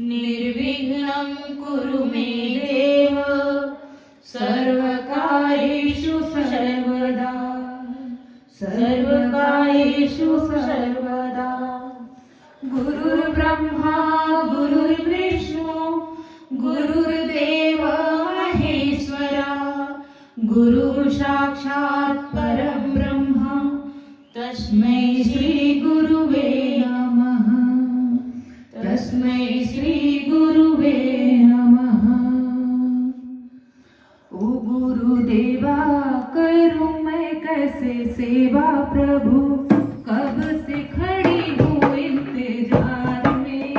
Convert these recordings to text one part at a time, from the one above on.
निर्विघ्नं कुरु मे देव सर्वकार्येषु सर्वदा गुरुर्ब्रह्मा गुरुर्विष्णु गुरुर्देव महेश्वरा गुरुः साक्षात् परब्रह्म तस्मै श्री गुरुवे नमः तस्मै श्री गुरुवे नमः। ओ गुरुदेवा करूं मैं कैसे सेवा प्रभु, कब से खड़ी हूँ इंतजार में,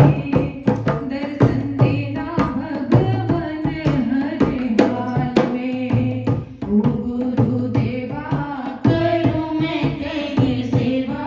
दर्शन देना भगवान हर हाल में। ओ गुरुदेवा करूं मैं कैसे सेवा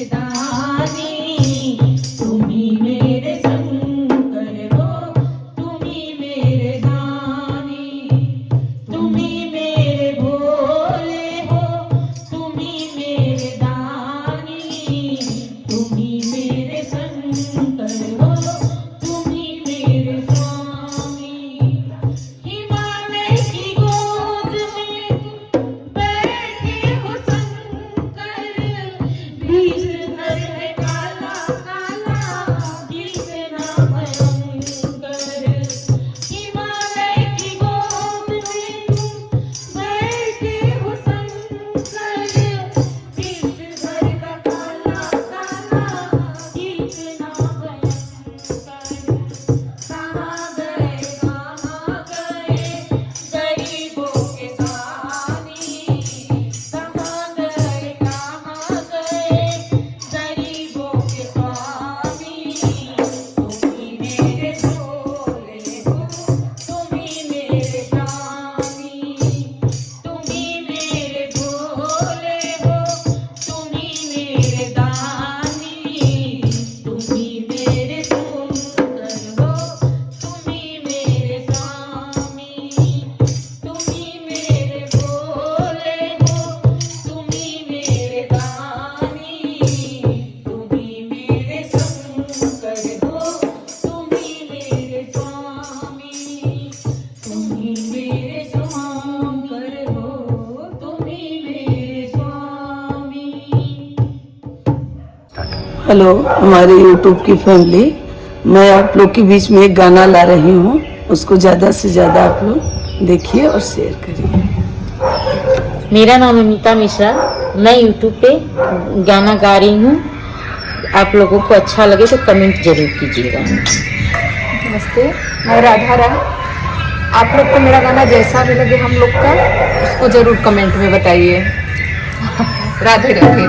दानी, तुम ही मेरे शंकर हो, तुम ही मेरे दानी, तुम ही मेरे भोले हो, तुम ही मेरे दानी, तुम ही मेरे शंकर हो, तुम ही मेरे स्वामी। हिमालय की गोद में बैठे हो शंकर, विषधर है काला काला, कितना भयंकर। हिमालय की गोद में बैठे हो शंकर, विषधर का काला काला, कितना भयंकर। कहाँ गए गरीबों के सानी, कहाँ गए गरीबों के स्वामी। तुम ही मेरे भोले हो, तुम ही मेरे स्वामी, तुम ही मेरे भोले हो, तुम ही मेरे दानी, तुम ही मेरे सुंदर हो, तुम ही मेरे स्वामी, तुम ही मेरे भोले हो, तुम ही मेरे दानी, तुम ही मेरे शंकर हो, तुम ही मेरे स्वामी, तुम ही मेरे शंकर हो, तुम ही मेरे स्वामी। हेलो हमारे YouTube की फैमिली, मैं आप लोग के बीच में एक गाना ला रही हूँ, उसको ज़्यादा से ज़्यादा आप लोग देखिए और शेयर करिए। मेरा नाम अमिता मिश्रा, मैं YouTube पे गाना गा रही हूँ। आप लोगों को अच्छा लगे तो कमेंट जरूर कीजिएगा। नमस्ते, मैं राधा राय। आप लोग को मेरा गाना जैसा भी लगे हम लोग का, उसको जरूर कमेंट में बताइए। राधे राधे।